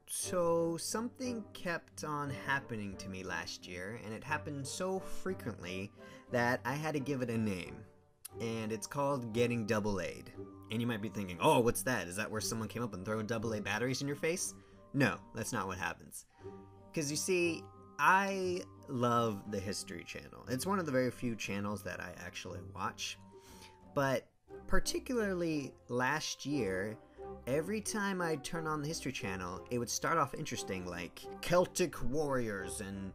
So something kept on happening to me last year, and it happened so frequently that I had to give it a name. And it's called getting double A'd. And you might be thinking, oh, what's that? Is that where someone came up and threw double A batteries in your face? No, that's not what happens. Because you see, I love the History Channel. It's one of the very few channels that I actually watch. But particularly last year, every time I'd turn on the History Channel, it would start off interesting, like Celtic warriors and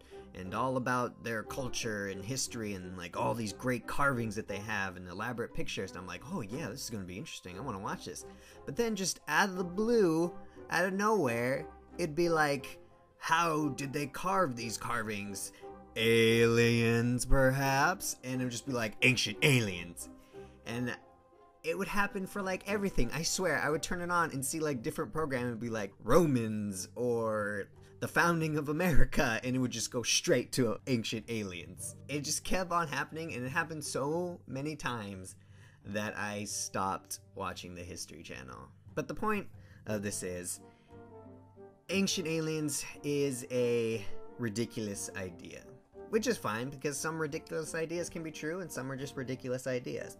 all about their culture and history and like all these great carvings that they have and elaborate pictures. And I'm like, oh yeah, this is going to be interesting. I want to watch this. But then just out of the blue, out of nowhere, it'd be like, how did they carve these carvings? Aliens, perhaps? And it would just be like, ancient aliens. And it would happen for like everything. I swear, I would turn it on and see like different programs. It would be like Romans or the founding of America, and it would just go straight to ancient aliens. It just kept on happening, and it happened so many times that I stopped watching the History Channel. But the point of this is, ancient aliens is a ridiculous idea. Which is fine, because some ridiculous ideas can be true, and some are just ridiculous ideas.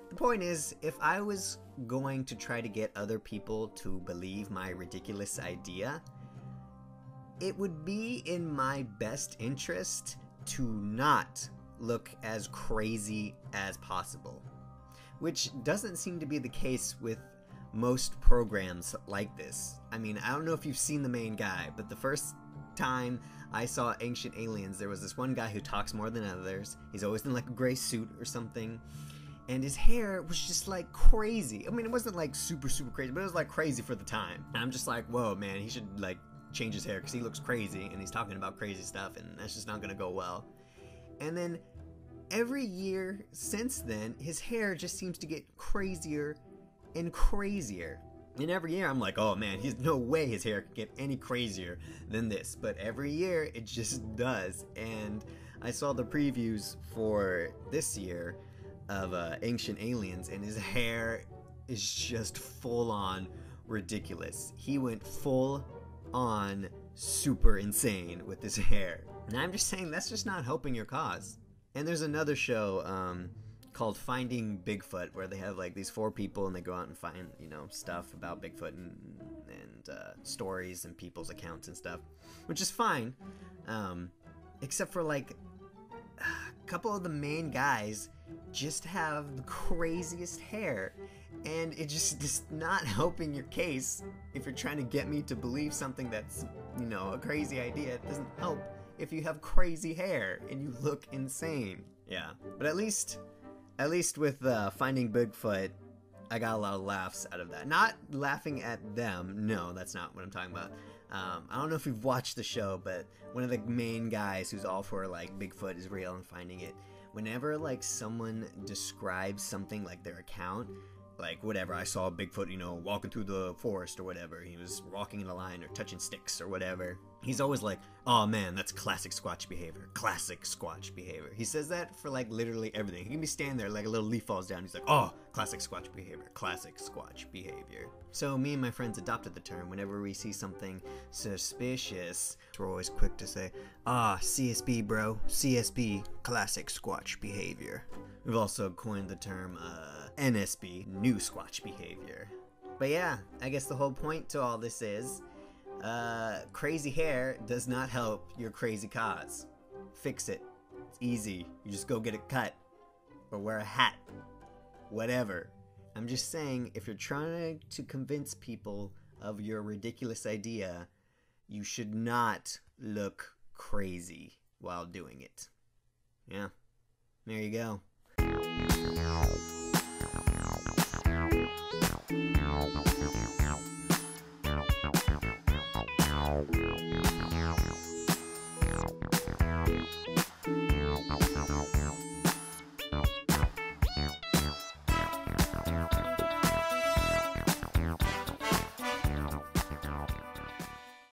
The point is, if I was going to try to get other people to believe my ridiculous idea, it would be in my best interest to not look as crazy as possible. Which doesn't seem to be the case with most programs like this. I mean, I don't know if you've seen The Main Guy, but the first time I saw Ancient Aliens, there was this one guy who talks more than others. He's always in like a gray suit or something. And his hair was just like crazy. I mean, it wasn't like super crazy, but it was like crazy for the time. And I'm just like, whoa, man, he should like change his hair because he looks crazy and he's talking about crazy stuff, and that's just not gonna go well. And then every year since then, his hair just seems to get crazier and crazier. And every year I'm like, oh man, there's no way his hair could get any crazier than this. But every year it just does. And I saw the previews for this year of Ancient Aliens, and his hair is just full on ridiculous. He went full on super insane with his hair. And I'm just saying, that's just not helping your cause. And there's another show called Finding Bigfoot, where they have like these 4 people and they go out and find, you know, stuff about Bigfoot and stories and people's accounts and stuff, which is fine, except for like a couple of the main guys just have the craziest hair, and it just is not helping your case. If you're trying to get me to believe something that's, you know, a crazy idea, it doesn't help if you have crazy hair and you look insane. Yeah, but at least with Finding Bigfoot, I got a lot of laughs out of that. Not laughing at them, no, that's not what I'm talking about. I don't know if you've watched the show, but one of the main guys who's all for like Bigfoot is real and finding it, whenever like someone describes something like their account, like whatever, I saw Bigfoot, you know, walking through the forest or whatever, he was walking in a line or touching sticks or whatever, he's always like, oh man, that's classic Squatch behavior, classic Squatch behavior. He says that for like literally everything. He can be standing there, like a little leaf falls down, he's like, oh, classic Squatch behavior, classic Squatch behavior. So me and my friends adopted the term. Whenever we see something suspicious, we're always quick to say, ah, CSB bro, CSB, classic Squatch behavior. We've also coined the term NSB, new Squatch behavior. But yeah, I guess the whole point to all this is, crazy hair does not help your crazy cause. Fix it. It's easy. You just go get it cut. Or wear a hat. Whatever. I'm just saying, if you're trying to convince people of your ridiculous idea, you should not look crazy while doing it. Yeah. There you go.